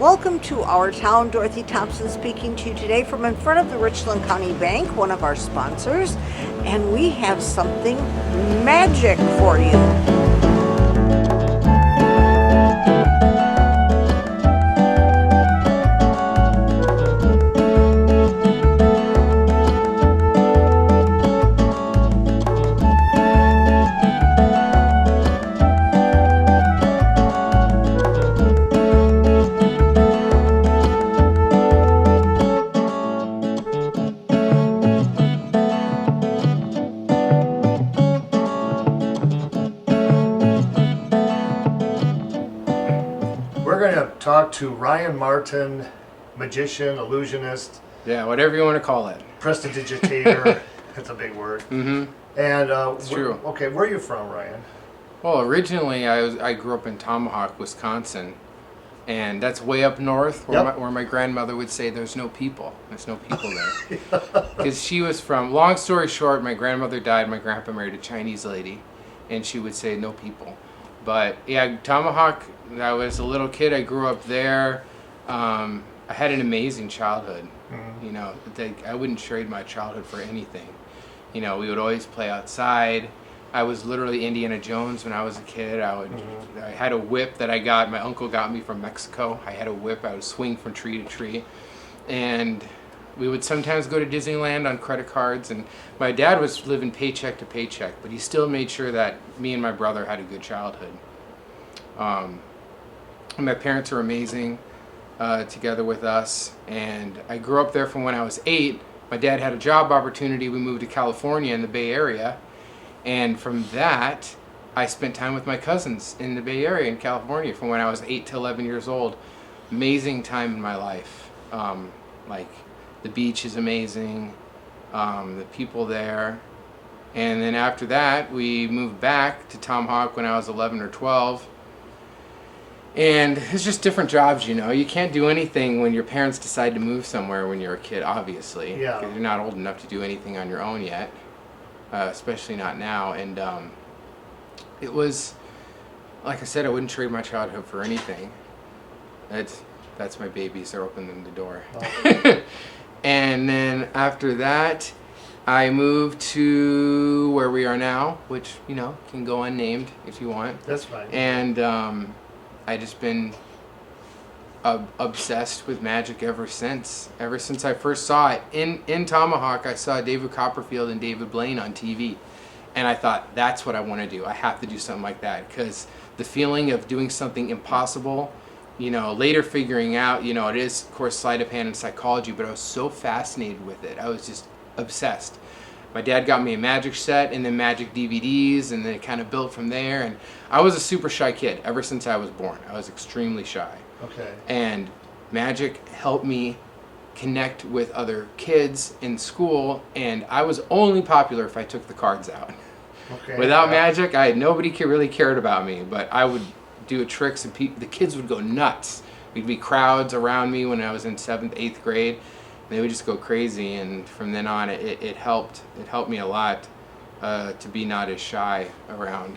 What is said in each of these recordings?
Welcome to our town. Dorothy Thompson speaking to you today from in front of the Richland County Bank, one of our sponsors, and we have something magic for you. We're going to talk to Ryan Martin, magician, illusionist, Yeah, whatever you want to call it. prestidigitator. That's a big word. Mm-hmm. And It's true. Okay, where are you from, Ryan? Well, originally I grew up in Tomahawk, Wisconsin, and that's way up north where, Yep. where my grandmother would say there's no people. There's no people there. Because she was from, long story short, my grandmother died, my grandpa married a Chinese lady, and she would say no people. But yeah, Tomahawk, I was a little kid, I grew up there. I had an amazing childhood. Mhm. You know, I wouldn't trade my childhood for anything. You know, we would always play outside. I was literally Indiana Jones when I was a kid. I had a whip that my uncle got me from Mexico. I had a whip, I would swing from tree to tree. And we would sometimes go to Disneyland on credit cards, and my dad was living paycheck to paycheck, but he still made sure that me and my brother had a good childhood. My parents are amazing, together with us, and I grew up there from when I was 8. My dad had a job opportunity. We moved to California in the Bay Area, and from that, I spent time with my cousins in the Bay Area in California from when I was 8 to 11 years old. Amazing time in my life. Like, the beach is amazing, the people there. And then after that, we moved back to Tomahawk when I was 11 or 12. And it's just different jobs, you know. You can't do anything when your parents decide to move somewhere when you're a kid, obviously. Yeah. Because you're not old enough to do anything on your own yet, especially not now. And it was, like I said, I wouldn't trade my childhood for anything. That's my babies. They're opening the door. Oh. And then after that, I moved to where we are now, which, you know, can go unnamed if you want. That's fine. And I just been obsessed with magic ever since. Ever since I first saw it in Tomahawk, I saw David Copperfield and David Blaine on TV, and I thought, that's what I want to do. I have to do something like that, because the feeling of doing something impossible, you know, later figuring out, you know, it is of course sleight of hand and psychology, but I was so fascinated with it. I was just obsessed. My dad got me a magic set and then magic DVDs, and then it kind of built from there. And I was a super shy kid ever since I was born. I was extremely shy. Okay. And magic helped me connect with other kids in school, and I was only popular if I took the cards out. Okay. Without Yeah. magic, nobody really cared about me, but I would do tricks, and the kids would go nuts. We'd be crowds around me when I was in 7th, 8th grade. They would just go crazy, and from then on, it helped. It helped me a lot to be not as shy around,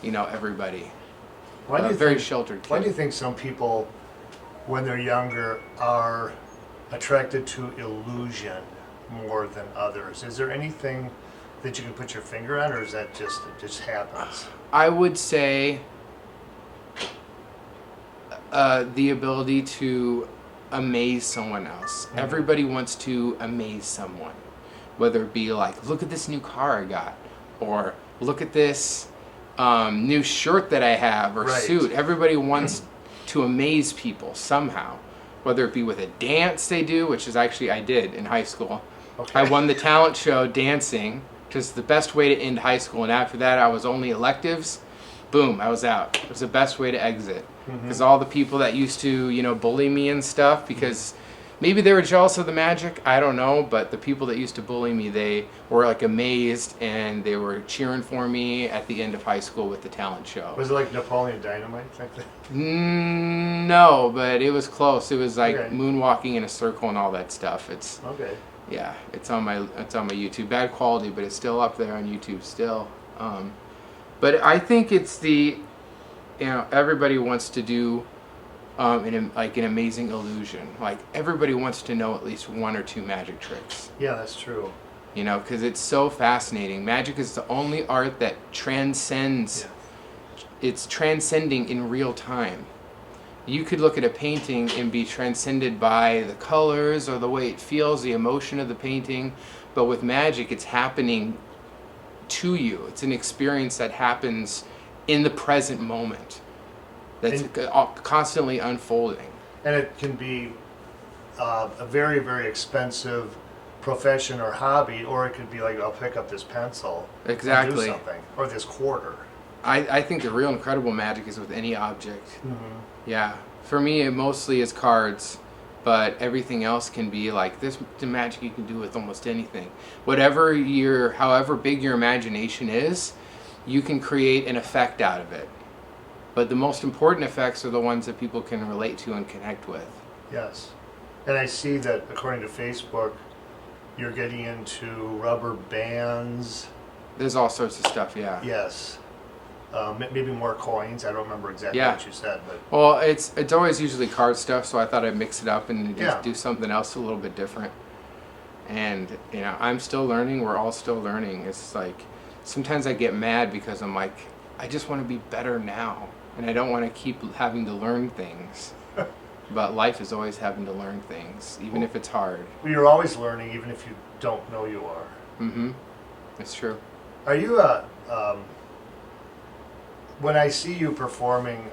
you know, everybody. Why do you Very think, sheltered kid. Why do you think some people, when they're younger, are attracted to illusion more than others? Is there anything that you can put your finger on, or is that it just happens? I would say the ability to amaze someone else. Mhm. Everybody wants to amaze someone, whether it be like, look at this new car I got, or look at this new shirt that I have, or Right. suit. Everybody wants to amaze people somehow, whether it be with a dance they do, which is actually I did in high school. Okay. I won the talent show dancing, which is the best way to end high school. And after that, I was only electives. Boom, I was out. It was the best way to exit. Because all the people that used to, you know, bully me and stuff, because maybe they were jealous of the magic, I don't know. But the people that used to bully me, they were like amazed, and they were cheering for me at the end of high school with the talent show. Was it like Napoleon Dynamite? Like that? No, but it was close. It was like Okay. moonwalking in a circle and all that stuff. Okay. Yeah, it's on my YouTube. Bad quality, but it's still up there on YouTube still. But I think it's everybody wants to do like an amazing illusion. Like everybody wants to know at least one or two magic tricks. Yeah, that's true. You know, because it's so fascinating. Magic is the only art that transcends. Yeah. It's transcending in real time. You could look at a painting and be transcended by the colors or the way it feels, the emotion of the painting. But with magic, it's happening to you. It's an experience that happens in the present moment. That's constantly unfolding. And it can be a very, very expensive profession or hobby, or it could be like, I'll pick up this pencil Exactly. and do something, or this quarter. I think the real incredible magic is with any object. Mm-hmm. Yeah. For me, it mostly is cards, but everything else can be like this. The magic you can do with almost anything. However big your imagination is, you can create an effect out of it. But the most important effects are the ones that people can relate to and connect with. Yes. And I see that according to Facebook, you're getting into rubber bands. There's all sorts of stuff, yeah. Yes. Maybe more coins. I don't remember exactly Yeah. what you said, but Well, it's always usually card stuff, so I thought I'd mix it up and just Yeah. do something else a little bit different. And, you know, I'm still learning. We're all still learning. It's like, sometimes I get mad because I'm like, I just want to be better now. And I don't want to keep having to learn things. But life is always having to learn things, even if it's hard. you're always learning, even if you don't know you are. Mm-hmm. It's true. Are you when I see you performing,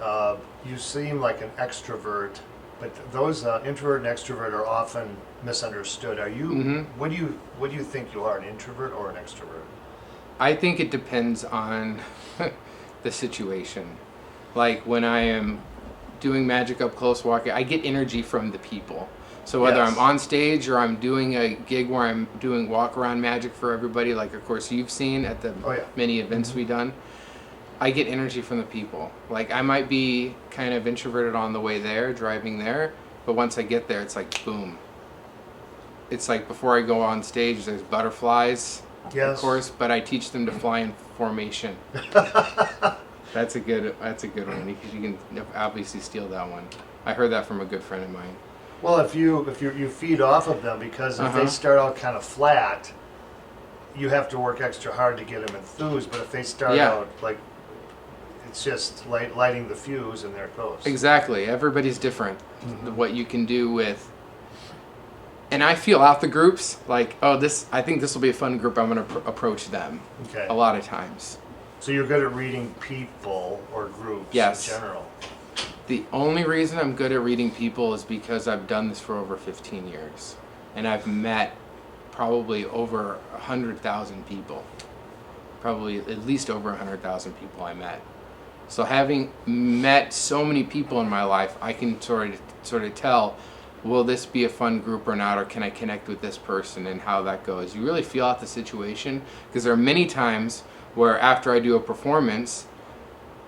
you seem like an extrovert, but those introvert and extrovert are often misunderstood. Are you? Mhm. What do you think you are, an introvert or an extrovert? I think it depends on the situation. Like when I am doing magic up close walking, I get energy from the people. So whether Yes. I'm on stage or I'm doing a gig where I'm doing walk around magic for everybody, like of course you've seen at the Oh, yeah. many events we've done, I get energy from the people. Like I might be kind of introverted on the way there, driving there, but once I get there, it's like boom. It's like before I go on stage, there's butterflies, Yes. of course, but I teach them to fly in formation. That's a good one. You can obviously steal that one. I heard that from a good friend of mine. Well, if you feed off of them, because if Uh-huh. they start out kind of flat, you have to work extra hard to get them enthused. But if they start Yeah. out like it's just lighting the fuse, and there it goes. Exactly. Everybody's different. Mhm. What you can do with, and I feel out the groups like, oh, I think this will be a fun group. I'm going to approach them. Okay. A lot of times. So you're good at reading people or groups Yes. in general. The only reason I'm good at reading people is because I've done this for over 15 years, and I've met probably over 100,000 people. Probably at least over 100,000 people I met. So having met so many people in my life, I can sort of tell, will this be a fun group or not, or can I connect with this person and how that goes. You really feel out the situation, because there are many times where after I do a performance,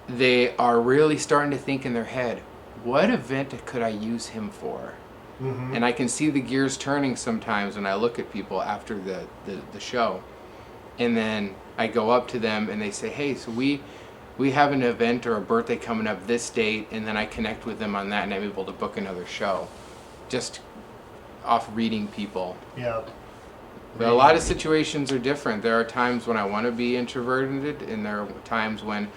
they are really starting to think in their head, what event could I use him for? Mm-hmm. And I can see the gears turning sometimes when I look at people after the show. And then I go up to them and they say, hey, so we have an event or a birthday coming up this date, and then I connect with them on that and I'm able to book another show. Just off reading people. Yeah. But a lot of situations are different. There are times when I want to be introverted, and there are times when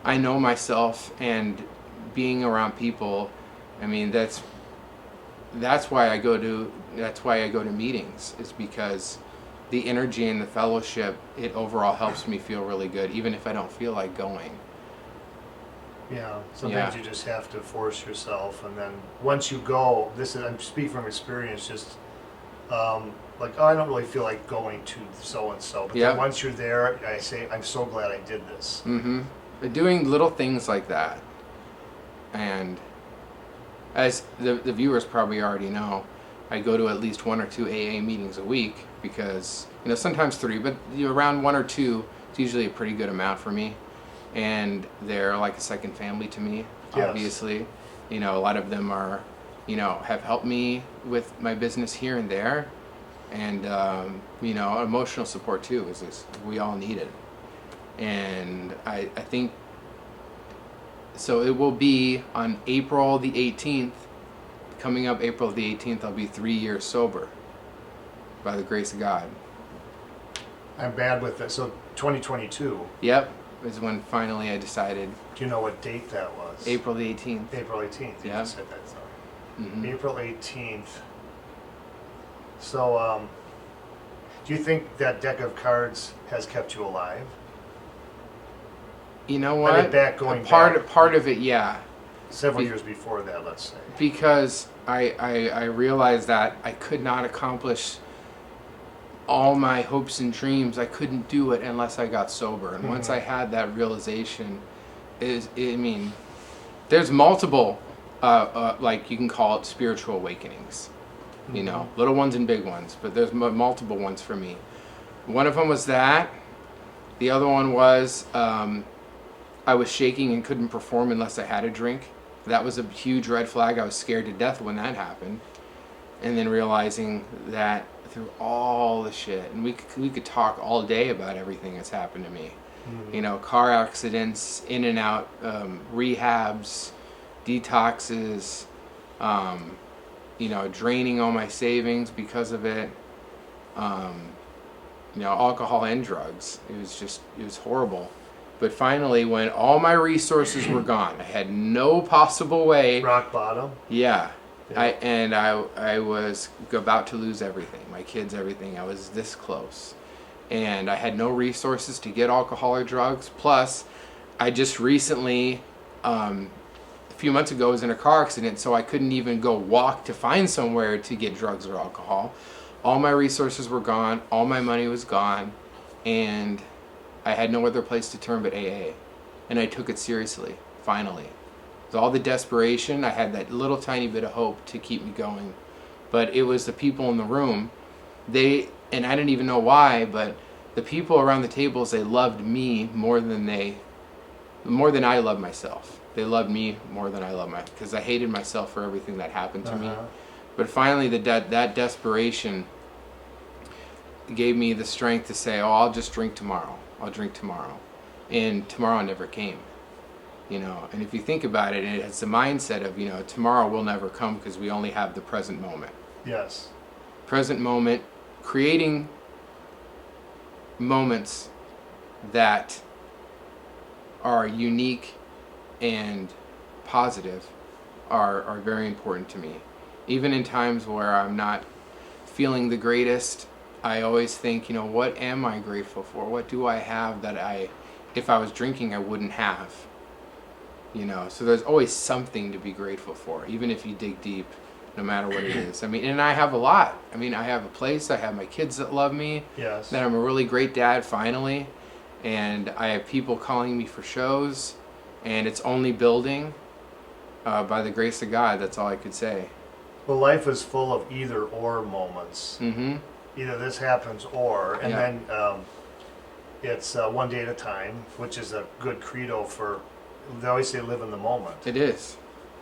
I know myself, and being around people, I mean, that's why I go to meetings, is because the energy and the fellowship, it overall helps me feel really good, even if I don't feel like going. Yeah. Sometimes Yeah. you just have to force yourself, and then once you go, I'm speaking from experience. Just like, oh, I don't really feel like going to so and so, but Yeah. then once you're there, I say, I'm so glad I did this. Mm-hmm. Doing little things like that. And as the viewers probably already know, I go to at least 1 or 2 AA meetings a week, because, sometimes 3, but around 1 or 2 is usually a pretty good amount for me. And they're like a second family to me, Yes. obviously. A lot of them are, have helped me with my business here and there. And, emotional support too, we all need it. And I think So it will be on April the 18th. Coming up April the 18th, I'll be 3 years sober. By the grace of God. I'm bad with that. So 2022. Yep, is when finally I decided. Do you know what date that was? April the 18th. April 18th. You Yeah. just said that. Sorry. Hmm. April 18th. So, do you think that deck of cards has kept you alive? You know I what? mean, going back. Part of it, yeah. Several Be- years before that, let's say. Because I realized that I could not accomplish all my hopes and dreams. I couldn't do it unless I got sober. And once I had that realization, there's multiple, like you can call it spiritual awakenings. You know, little ones and big ones, but there's multiple ones for me. One of them was that. The other one was I was shaking and couldn't perform unless I had a drink. That was a huge red flag. I was scared to death when that happened. And then realizing that through all the shit, and we could talk all day about everything that's happened to me. You know, car accidents, in and out, rehabs, detoxes, you know, draining all my savings because of it. You know, alcohol and drugs. It was horrible. But finally, when all my resources were gone, I had no possible way. Rock bottom. Yeah. Yeah. I was about to lose everything, my kids, everything. I was this close. And I had no resources to get alcohol or drugs. Plus, I just recently, a few months ago, was in a car accident, so I couldn't even go walk to find somewhere to get drugs or alcohol. All my resources were gone. All my money was gone. And I had no other place to turn but AA. And I took it seriously, finally. With all the desperation, I had that little tiny bit of hope to keep me going. But it was the people in the room. And I didn't even know why, but the people around the tables, they loved me more than I loved myself. They loved me more than I loved because I hated myself for everything that happened to me. But finally, that desperation gave me the strength to say, oh, I'll just drink tomorrow. I'll drink tomorrow. And tomorrow never came. You know, and if you think about it, it's the mindset of, you know, tomorrow will never come because we only have the present moment. Yes. Present moment, creating moments that are unique and positive are very important to me. Even in times where I'm not feeling the greatest, I always think, you know, what am I grateful for? What do I have that if I was drinking, I wouldn't have? You know, so there's always something to be grateful for, even if you dig deep, no matter what it is. I mean, and I have a lot. I mean, I have a place, I have my kids that love me, Yes. that I'm a really great dad finally, and I have people calling me for shows, and it's only building by the grace of God. That's all I could say. Well, life is full of either or moments. Mm-hmm. Either this happens or, and Yeah. then it's one day at a time, which is a good credo for. They always say live in the moment, It is.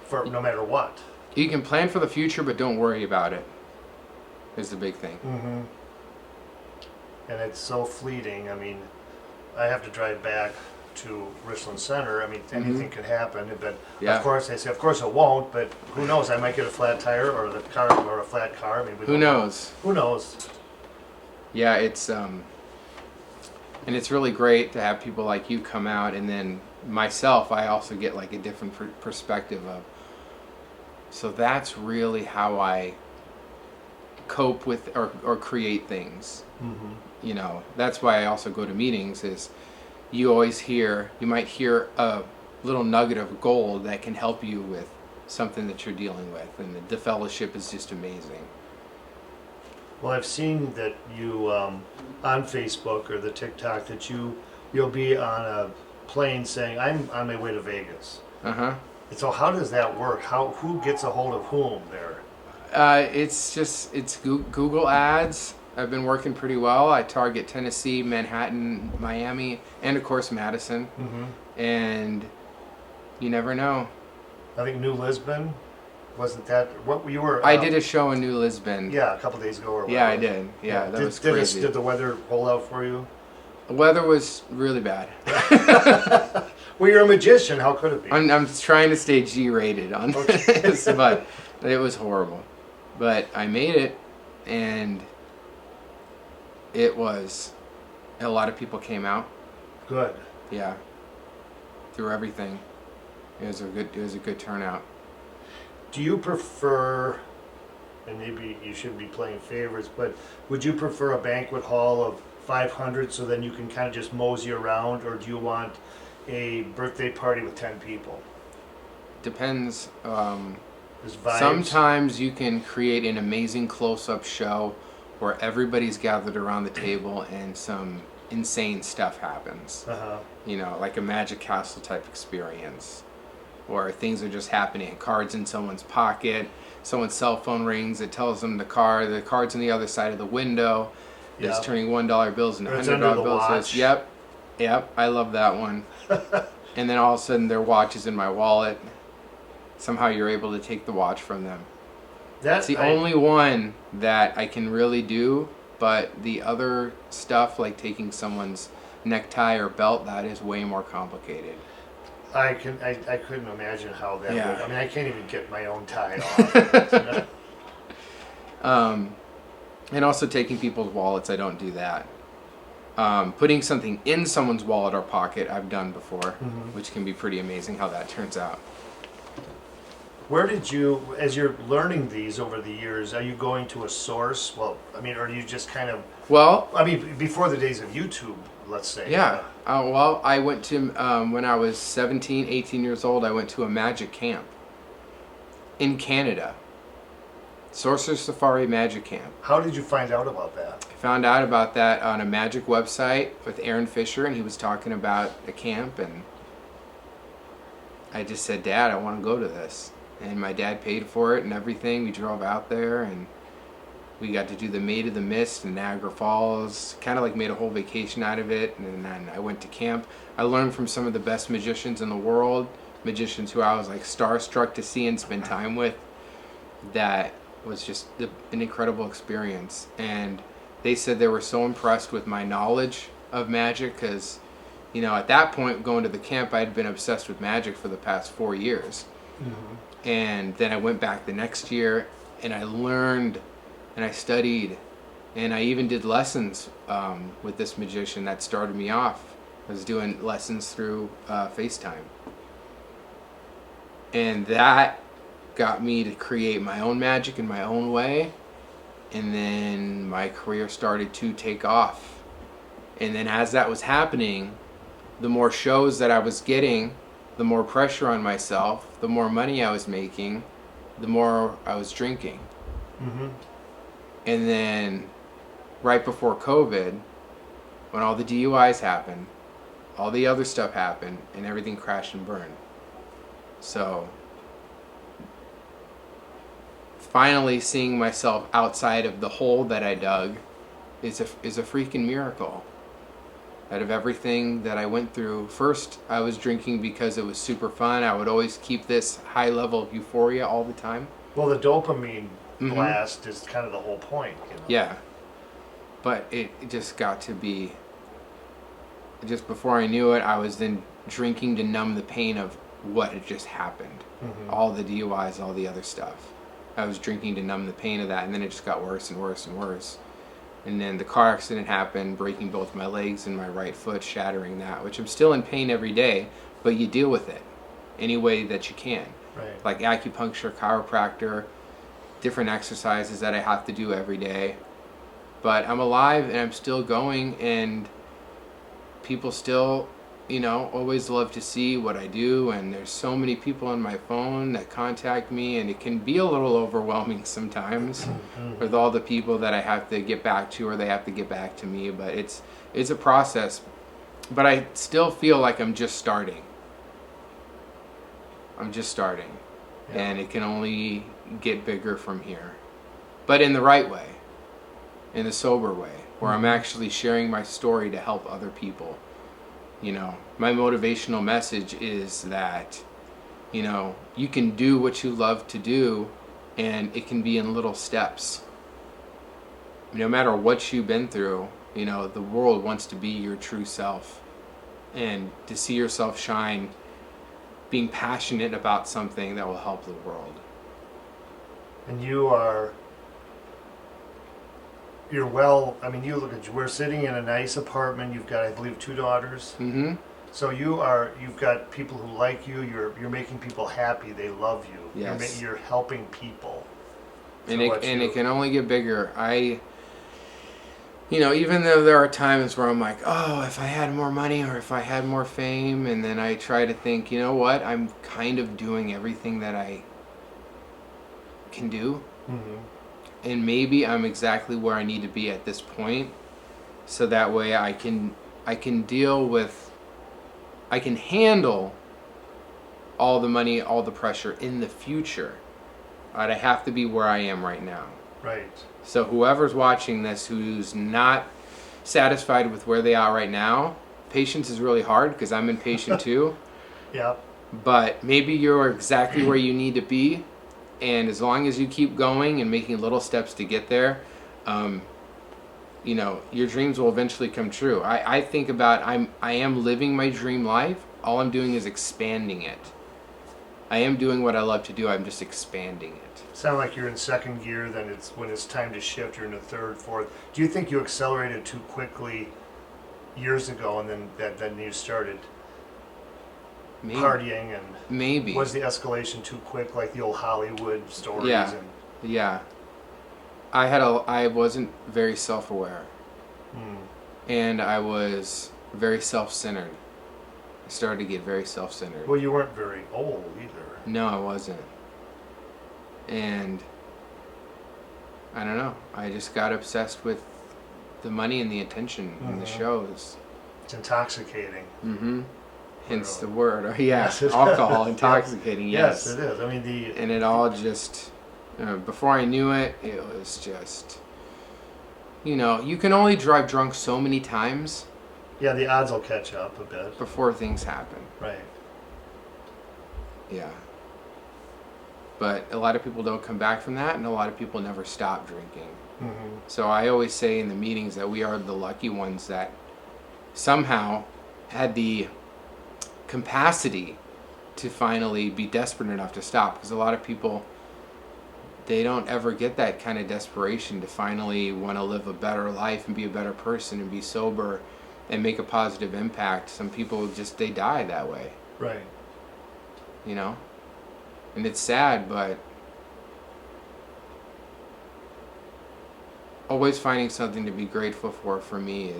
for no matter what. You can plan for the future, but don't worry about it. Is the big thing. Mm-hmm. And it's so fleeting. I mean, I have to drive back to Richland Center. I mean, anything could happen. But Yeah. of course, they say, of course it won't. But who knows? I might get a flat tire or the car or a flat car. I mean, we Who don't know. knows? Who knows? Yeah, it's and it's really great to have people like you come out, and then myself, I also get like a different perspective of. So that's really how I cope with or create things. Mm-hmm. You know, that's why I also go to meetings. Is you might hear a little nugget of gold that can help you with something that you're dealing with, and the fellowship is just amazing. Well, I've seen that you on Facebook or the TikTok that you'll be on a plane saying, "I'm on my way to Vegas." Uh-huh. And so, how does that work? Who gets a hold of whom there? It's Google ads. I've been working pretty well. I target Tennessee, Manhattan, Miami, and of course Madison. Mm-hmm. And you never know. I think New Lisbon, wasn't that what you were? I did a show in New Lisbon. Yeah, a couple days ago or Yeah, I whatever. did. Yeah, that did, was crazy. Did the weather hold out for you? The weather was really bad. Well, you're a magician. How could it be? I'm trying to stay G-rated on this, but it was horrible. But I made it, and it was. A lot of people came out. Good. Yeah. Through everything, it was a good turnout. Do you prefer, and maybe you shouldn't be playing favorites, but would you prefer a banquet hall of 500 so then you can kind of just mosey around, or do you want a birthday party with 10 people? Depends. There's vibes. Sometimes you can create an amazing close-up show where everybody's gathered around the table and some insane stuff happens. Uh-huh. You know, like a Magic Castle type experience, where things are just happening. Cards in someone's pocket, someone's cell phone rings, it tells them the card's on the other side of the window. It's Yep. turning $1 bills into Or it's $100 under the bills. watch. Yep, I love that one. And then all of a sudden their watch is in my wallet. Somehow you're able to take the watch from them. It's the only one that I can really do, but the other stuff like taking someone's necktie or belt, that is way more complicated. I couldn't imagine how that Yeah. would. I mean, I can't even get my own tie off. And also taking people's wallets, I don't do that. Putting something in someone's wallet or pocket, I've done before, which can be pretty amazing how that turns out. Where did you, as you're learning these over the years, are you going to a source? Well, I mean, or do you just kind of, Well, I mean, before the days of YouTube, let's say. yeah. Well, I went to, when I was 17, 18 years old, I went to a magic camp in Canada. Sorcerer Safari Magic Camp. How did you find out about that? I found out about that on a magic website with Aaron Fisher, and he was talking about a camp, and I just said, Dad, I want to go to this. And my dad paid for it and everything. We drove out there, and we got to do the Maid of the Mist in Niagara Falls, kind of like made a whole vacation out of it. And then I went to camp. I learned from some of the best magicians in the world, magicians who I was like starstruck to see and spend time with. That was just an incredible experience. And they said they were so impressed with my knowledge of magic because, you know, at that point going to the camp, I had been obsessed with magic for the past 4 years. And then I went back the next year and I learned and I studied and I even did lessons with this magician that started me off. I was doing lessons through FaceTime. And that got me to create my own magic in my own way. And then my career started to take off. And then as that was happening, the more shows that I was getting, the more pressure on myself, the more money I was making, the more I was drinking. And then right before COVID, when all the DUIs happened, all the other stuff happened, and everything crashed and burned. So finally seeing myself outside of the hole that I dug is a freaking miracle. Out of everything that I went through, first I was drinking because it was super fun. I would always keep this high level of euphoria all the time. Well, the dopamine blast is kind of the whole point. You know? Yeah. But it just got to be, just before I knew it, I was then drinking to numb the pain of what had just happened. All the DUIs, all the other stuff. I was drinking to numb the pain of that, and then it just got worse and worse and worse. And then the car accident happened, breaking both my legs and my right foot, shattering that, which I'm still in pain every day, but you deal with it any way that you can. Right. Like acupuncture, chiropractor, different exercises that I have to do every day. But I'm alive and I'm still going, and people still, you know, always love to see what I do, and there's so many people on my phone that contact me, and it can be a little overwhelming sometimes with all the people that I have to get back to or they have to get back to me, but it's a process. But I still feel like I'm just starting. And it can only get bigger from here. But in the right way, in the sober way, where I'm actually sharing my story to help other people. You know, my motivational message is that, you know, you can do what you love to do, and it can be in little steps. No matter what you've been through, you know, the world wants to be your true self. and to see yourself shine, being passionate about something that will help the world. And you're I mean, you look at, we're sitting in a nice apartment. You've got, I believe, 2 daughters. Mm-hmm. So you've got people who like you. You're making people happy. They love you. Yes. You're helping people. And So it can only get bigger. Even though there are times where I'm like, oh, if I had more money or if I had more fame, and then I try to think, you know what, I'm kind of doing everything that I can do. Mm-hmm. And maybe I'm exactly where I need to be at this point, so that way I can handle all the money, all the pressure in the future. But I have to be where I am right now. Right. So whoever's watching this who's not satisfied with where they are right now, patience is really hard because I'm impatient too. Yeah. But maybe you're exactly where you need to be, and as long as you keep going and making little steps to get there, your dreams will eventually come true. I think about I am living my dream life. All I'm doing is expanding it. I am doing what I love to do. I'm just expanding it. Sound like you're in second gear. Then when it's time to shift, you're in the third, fourth. Do you think you accelerated too quickly years ago, and then you started Maybe. partying, and Maybe. was the escalation too quick, like the old Hollywood stories? Yeah. And, Yeah. I wasn't very self-aware, and I was very self-centered. I started to get very self-centered. Well, you weren't very old either. No, I wasn't. And I don't know. I just got obsessed with the money and the attention and the shows. It's intoxicating. Mm-hmm. Hence the Really? word. Yeah, Yes, it is. alcohol, intoxicating. Yes, Yes, it is. I mean, And it all just, before I knew it, it was just, you can only drive drunk so many times the odds will catch up a bit. before things happen. Right. Yeah. But a lot of people don't come back from that, and a lot of people never stop drinking. Mm-hmm. So I always say in the meetings that we are the lucky ones that somehow had the capacity to finally be desperate enough to stop. Because a lot of people, they don't ever get that kind of desperation to finally want to live a better life and be a better person and be sober and make a positive impact. Some people just, they die that way, Right. And it's sad, but always finding something to be grateful for me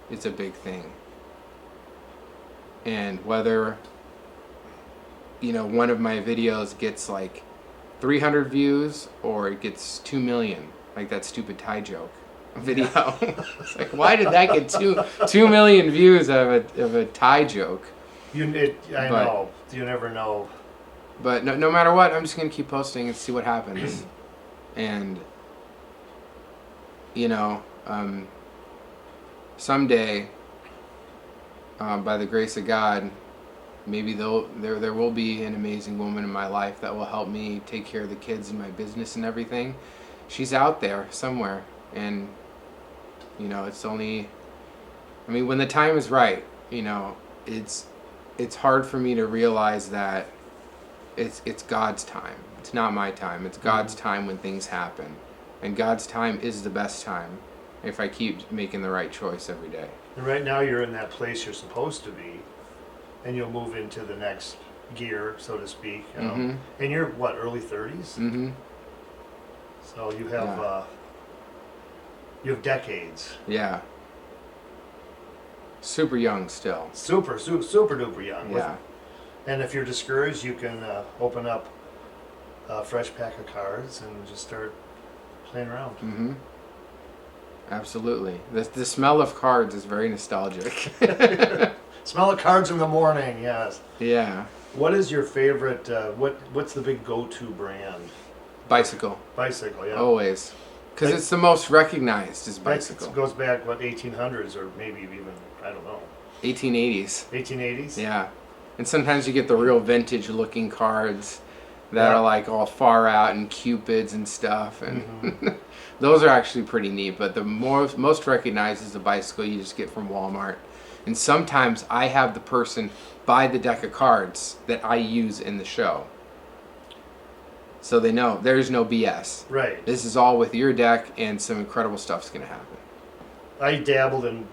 it's a big thing. And whether one of my videos gets like 300 views or it gets 2 million, like that stupid Thai joke video. It's like, why did that get 2 million views of a Thai joke? I know. You never know. But no matter what, I'm just going to keep posting and see what happens. And, someday, by the grace of God, maybe there will be an amazing woman in my life that will help me take care of the kids and my business and everything. She's out there somewhere. And, it's only, when the time is right, it's hard for me to realize that it's God's time. It's not my time. It's God's time when things happen. And God's time is the best time if I keep making the right choice every day. And right now you're in that place you're supposed to be, and you'll move into the next gear, so to speak. And you're what, early 30s? Mm-hmm. So you have decades. Yeah. Super young still. Super duper young. Yeah. And if you're discouraged, you can open up a fresh pack of cards and just start playing around. Mm-hmm. Absolutely. The smell of cards is very nostalgic. Smell of cards in the morning, yes. Yeah. What is your favorite, what's the big go-to brand? Bicycle. Bicycle, yeah. Always. Because it's the most recognized is bicycle. It goes back, 1800s or maybe even, I don't know. 1880s. 1880s? Yeah. And sometimes you get the real vintage looking cards that are like all far out and cupids and stuff. And those are actually pretty neat. But the most recognized is the bicycle you just get from Walmart. And sometimes I have the person buy the deck of cards that I use in the show. So they know there's no BS. Right. This is all with your deck, and some incredible stuff's going to happen. I dabbled in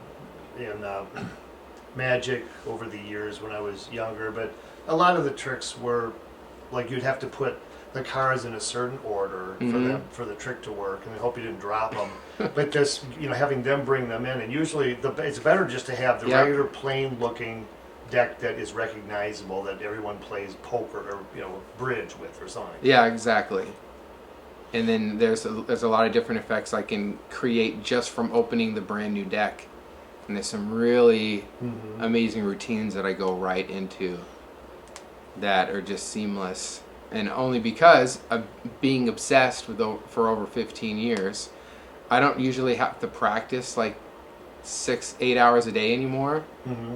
Magic over the years when I was younger, but a lot of the tricks were like you'd have to put the cards in a certain order for the trick to work, and I hope you didn't drop them. But just having them bring them in, and usually it's better just to have the Yep. regular plain looking deck that is recognizable that everyone plays poker or bridge with or something. Yeah, exactly. And then there's a lot of different effects I can create just from opening the brand new deck. And there's some really amazing routines that I go right into that are just seamless. And only because of being obsessed with for over 15 years, I don't usually have to practice like 6-8 hours a day anymore.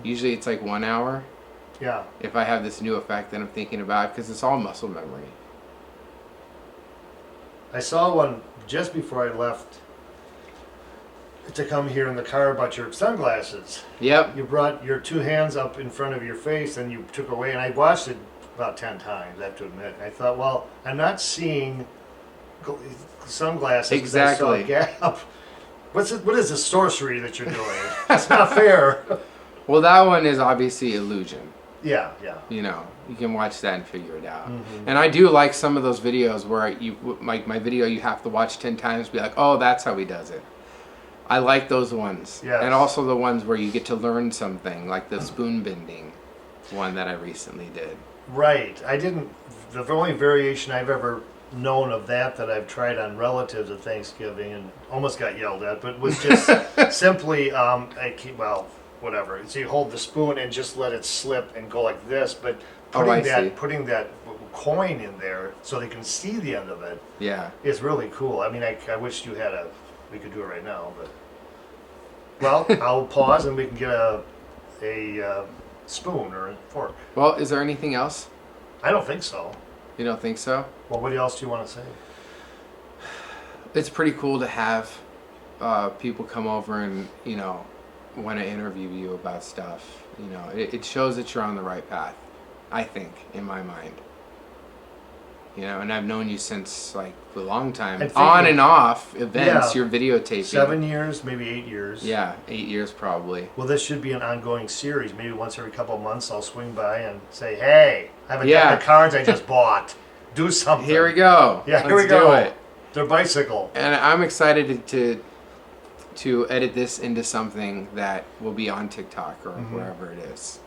Usually it's like 1 hour Yeah. if I have this new effect that I'm thinking about, because it's all muscle memory. I saw one just before I left to come here in the car about your sunglasses. Yep. You brought your two hands up in front of your face and you took away, and I watched it about 10 times, I have to admit. And I thought, well, I'm not seeing sunglasses. 'Cause Exactly. I saw a gap. What is the sorcery that you're doing? It's not fair. Well, that one is obviously illusion. Yeah. You can watch that and figure it out. And I do like some of those videos where my video you have to watch 10 times, be like, oh, that's how he does it. I like those ones. Yes. And also the ones where you get to learn something, like the spoon bending one that I recently did. Right. The only variation I've ever known of that I've tried on relatives at Thanksgiving and almost got yelled at, but was just simply, whatever. So you hold the spoon and just let it slip and go like this, but I see. putting that coin in there so they can see the end of it Yeah. is really cool. I mean, I wish we could do it right now, but well, I'll pause and we can get a spoon or a fork. Well, is there anything else? I don't think so. You don't think so? Well, what else do you want to say? It's pretty cool to have people come over and, want to interview you about stuff. It shows that you're on the right path, I think, in my mind. And I've known you since like a long time. I'm On thinking- and off events, Yeah. you're videotaping. 7 years, maybe 8 years. Yeah, 8 years probably. Well, this should be an ongoing series. Maybe once every couple of months, I'll swing by and say, "Hey, I have a Yeah. deck of cards I just bought. Do something." Here we go. Yeah, here Let's we go. do it. Their bicycle. And I'm excited to edit this into something that will be on TikTok or wherever it is.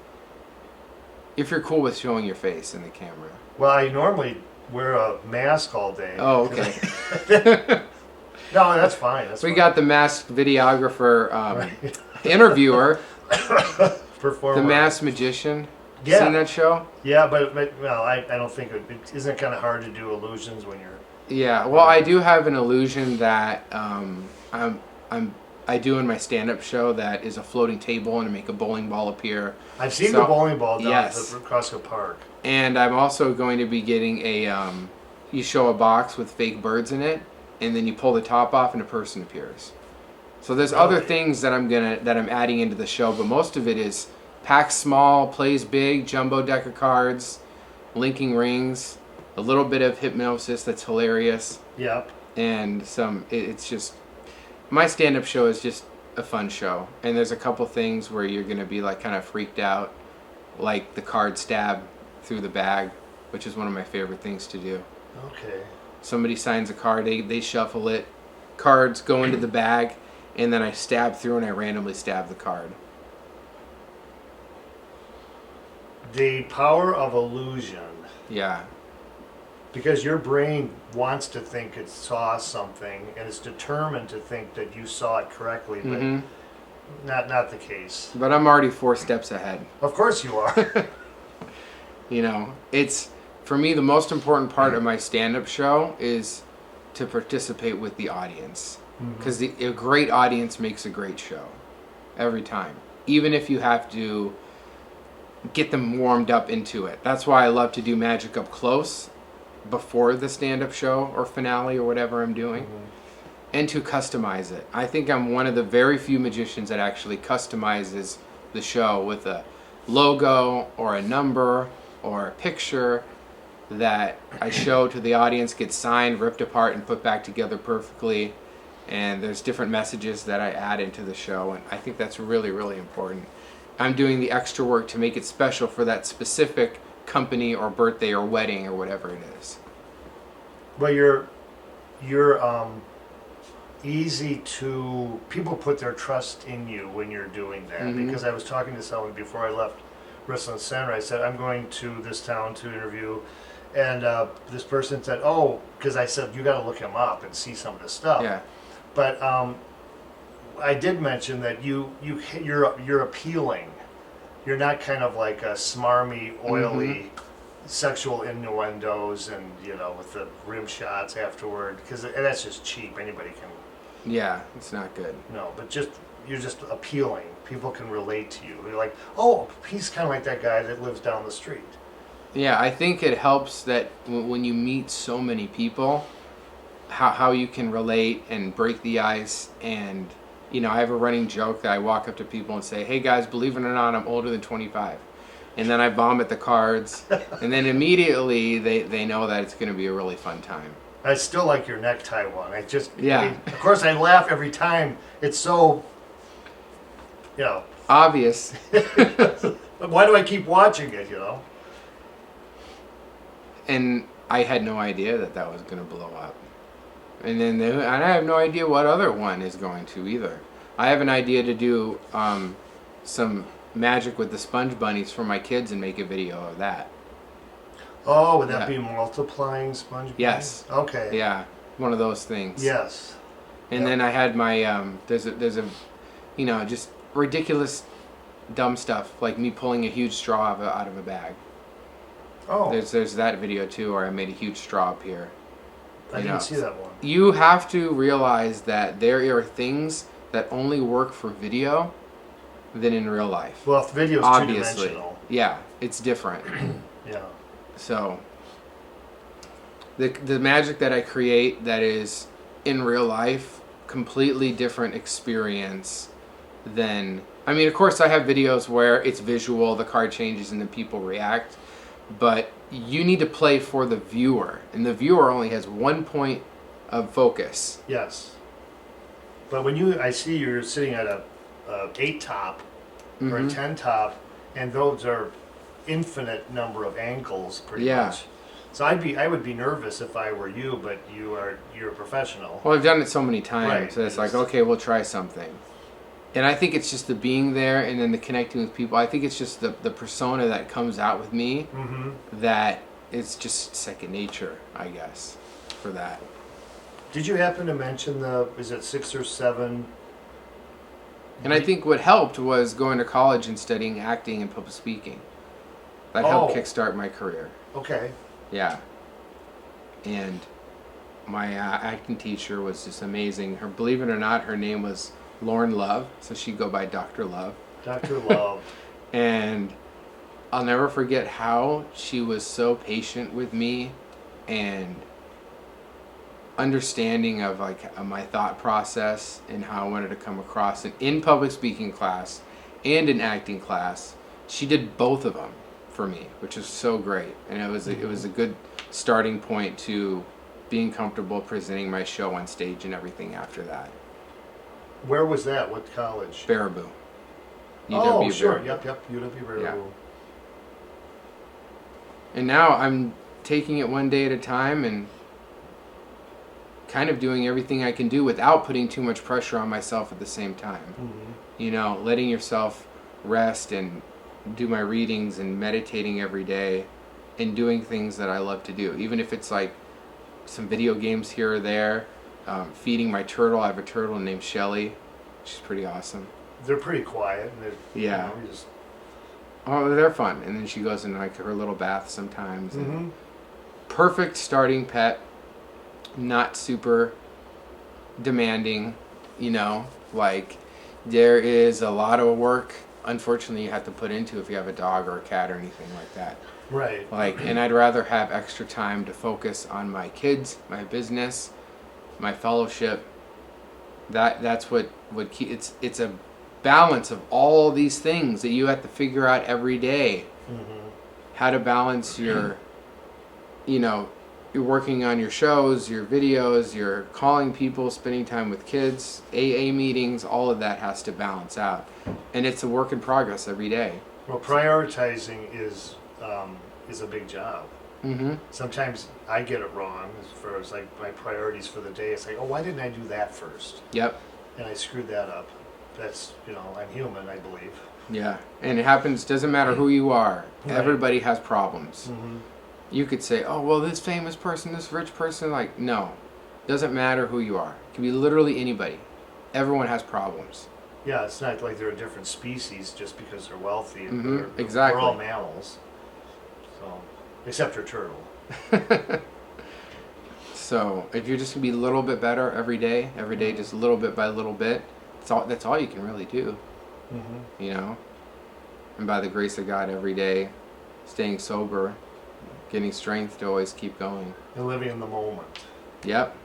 If you're cool with showing your face in the camera. Well, I normally wear a mask all day. Oh, okay. No, that's fine. We got the masked videographer, interviewer, performer. the masked magician. Yeah. Seen that show? Yeah, but well, I don't think isn't it kind of hard to do illusions when you're. Yeah. Well, I do have an illusion that I do in my stand-up show that is a floating table, and I make a bowling ball appear. I've seen So- the bowling ball down Yes. at Costco Park. And I'm also going to be getting you show a box with fake birds in it, and then you pull the top off and a person appears. So there's other Really? things that I'm adding into the show, but most of it is pack small, plays big, jumbo deck of cards, linking rings, a little bit of hypnosis that's hilarious, Yep. and it's just, my stand-up show is just a fun show. And there's a couple things where you're going to be like kind of freaked out, like the card stab through the bag, which is one of my favorite things to do. Okay. Somebody signs a card, they shuffle it, cards go into the bag, and then I stab through and I randomly stab the card. The power of illusion. Yeah. Because your brain wants to think it saw something and it's determined to think that you saw it correctly, but Mhm. not the case. But I'm already 4 steps ahead. Of course you are. It's, for me, the most important part of my stand-up show is to participate with the audience. Because a great audience makes a great show. Every time. Even if you have to get them warmed up into it. That's why I love to do magic up close before the stand-up show or finale or whatever I'm doing. And to customize it. I think I'm one of the very few magicians that actually customizes the show with a logo or a number or a picture that I show to the audience, gets signed, ripped apart, and put back together perfectly. And there's different messages that I add into the show, and I think that's really, really important. I'm doing the extra work to make it special for that specific company or birthday or wedding or whatever it is. Well, you're easy to, people put their trust in you when you're doing that. Mhm. Because I was talking to someone before I left Richland Center. I said, I'm going to this town to interview, and this person said, oh, because I said, you got to look him up and see some of the stuff. Yeah. But I did mention that you're appealing. You're not kind of like a smarmy, oily, sexual innuendos, and with the rim shots afterward, because that's just cheap. Anybody can. Yeah, it's not good. No, but you're just appealing. People can relate to you. They're like, oh, he's kind of like that guy that lives down the street. Yeah, I think it helps that when you meet so many people, how you can relate and break the ice. And I have a running joke that I walk up to people and say, hey guys, believe it or not, I'm older than 25. And then I vomit the cards, and then immediately they know that it's going to be a really fun time. I still like your necktie one. Yeah. Of course, I laugh every time. It's so, Obvious. why do I keep watching it, And I had no idea that was going to blow up. And then and I have no idea what other one is going to either. I have an idea to do some magic with the sponge bunnies for my kids and make a video of that. Oh, would that Yeah. be multiplying sponge? Yes. Okay. Yeah, one of those things. Yes. And then I had my there's a just ridiculous dumb stuff like me pulling a huge straw out of a bag. Oh, There's that video too where I made a huge straw appear. I didn't see that one. You have to realize that there are things that only work for video than in real life. Well, if the video's Obviously. two-dimensional. Yeah, it's different. Yeah. So the magic that I create that is in real life, completely different experience than, I mean, of course I have videos where it's visual, the card changes and then people react, but you need to play for the viewer, and the viewer only has one point of focus. Yes. But when I see you're sitting at a 8 top or a Mhm. 10 top, and those are infinite number of angles, pretty Yeah. much. So I would be nervous if I were you, but you're a professional. Well, I've done it so many times Right, that it's like, yes. okay, we'll try something. And I think it's just the being there and then the connecting with people. I think it's just the persona that comes out with me Mm-hmm. that it's just second nature, I guess, for that. Did you happen to mention is it 6 or 7? And I think what helped was going to college and studying acting and public speaking. That helped Oh. kickstart my career. Okay. Yeah. And my acting teacher was just amazing. Believe it or not, her name was Lauren Love, so she'd go by Dr. Love. Dr. Love. And I'll never forget how she was so patient with me and understanding of my thought process and how I wanted to come across. And in public speaking class and in acting class, she did both of them for me, which is so great. And it was a good starting point to being comfortable presenting my show on stage and everything after that. Where was that? What college? Baraboo. Oh, UW sure. Baraboo. Yep. UW Baraboo. Yeah. And now I'm taking it one day at a time and kind of doing everything I can do without putting too much pressure on myself at the same time. Mm-hmm. Letting yourself rest and do my readings and meditating every day and doing things that I love to do. Even if it's like some video games here or there, feeding my turtle. I have a turtle named Shelly. She's pretty awesome. They're pretty quiet. And Yeah. you just, Oh, they're fun. And then she goes in like her little bath sometimes. And mm-hmm. perfect starting pet, not super demanding, like there is a lot of work unfortunately you have to put into if you have a dog or a cat or anything like that. Right. And I'd rather have extra time to focus on my kids, my business, my fellowship. That's what keep it's a balance of all these things that you have to figure out every day. How to balance your, you know, you're working on your shows, your videos, you're calling people, spending time with kids, AA meetings, all of that has to balance out. And it's a work in progress every day. Well, prioritizing is a big job. Mm-hmm. Sometimes I get it wrong as far as like my priorities for the day. It's like, oh, why didn't I do that first? Yep. And I screwed that up. That's, you know, I'm human, I believe. Yeah. And it happens, doesn't matter who you are. Right. Everybody has problems. Mm-hmm. You could say, oh, well, this famous person, this rich person, like, no. Doesn't matter who you are. It can be literally anybody. Everyone has problems. Yeah, it's not like they're a different species just because they're wealthy. And Mhm, exactly. We're all mammals. So, except your turtle. So if you're just gonna be a little bit better every day, just a little bit by little bit, that's all you can really do. Mm-hmm. You know? And by the grace of God every day, staying sober, getting strength to always keep going. And living in the moment. Yep,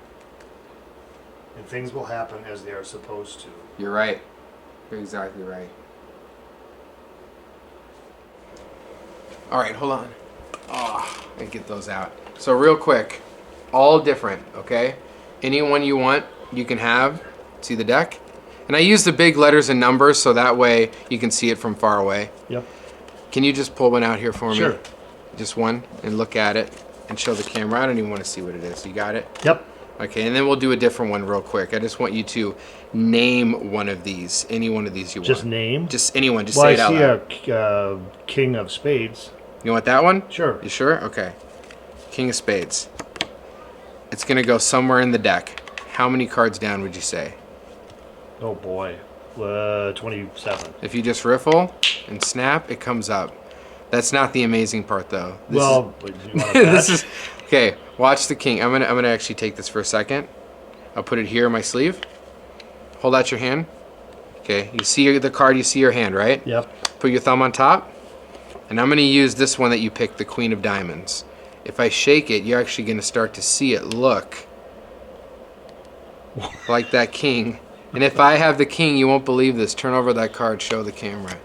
And things will happen as they are supposed to. you're right. You're exactly right. All right, hold on. Oh, I get those out. So real quick, all different, okay? Any one you want, you can have. See the deck? And I use the big letters and numbers so that way you can see it from far away. Yep. Can you just pull one out here for me? Sure. Just one, and look at it and show the camera. I don't even want to see what it is. You got it? Yep. Okay, and then we'll do a different one real quick. I just want you to name one of these, any one of these you Just want. name? Just anyone, just Well, say it out I loud. see a king of spades. You want that one? Sure. You sure? Okay. King of Spades. It's gonna go somewhere in the deck. How many cards down would you say? Oh boy. 27. If you just riffle and snap, it comes up. That's not the amazing part though. This Well, you want to this is okay. Watch the king. I'm gonna actually take this for a second. I'll put it here in my sleeve. Hold out your hand. Okay, you see the card. You see your hand, right? Yep. Put your thumb on top, and I'm gonna use this one that you picked, the Queen of Diamonds. If I shake it, you're actually gonna start to see it look like that king. And if I have the king, you won't believe this. Turn over that card. Show the camera.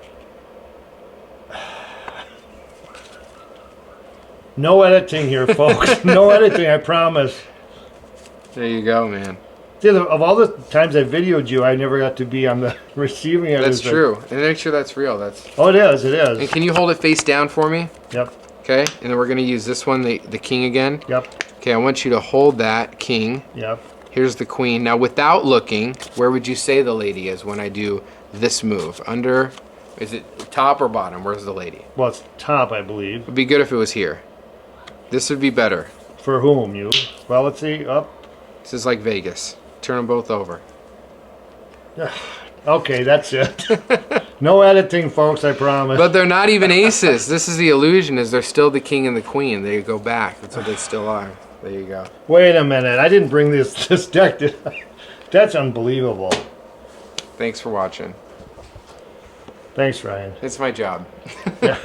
No editing here, folks. No editing, I promise. There you go, man. See, of all the times I videoed you, I never got to be on the receiving end. That's true. And make sure that's real. That's. Oh, it is. It And is. can you hold it face down for me? Yep. Okay. And then we're gonna use this one, the king again. Yep. Okay. I want you to hold that king. Yep. Here's the queen. Now, without looking, where would you say the lady is when I do this move? Under? Is it top or bottom? Where's the lady? Well, it's top, I believe. It'd be good if it was here. This would be better. For whom, you? Well, let's see. Up. This is like Vegas. Turn them both over. Okay, that's it. No editing, folks, I promise. But they're not even aces. This is the illusion, is they're still the king and the queen. They go back. That's what they still are. There you go. Wait a minute. I didn't bring this deck, did I? That's unbelievable. Thanks for watching. Thanks, Ryan. It's my job. Yeah.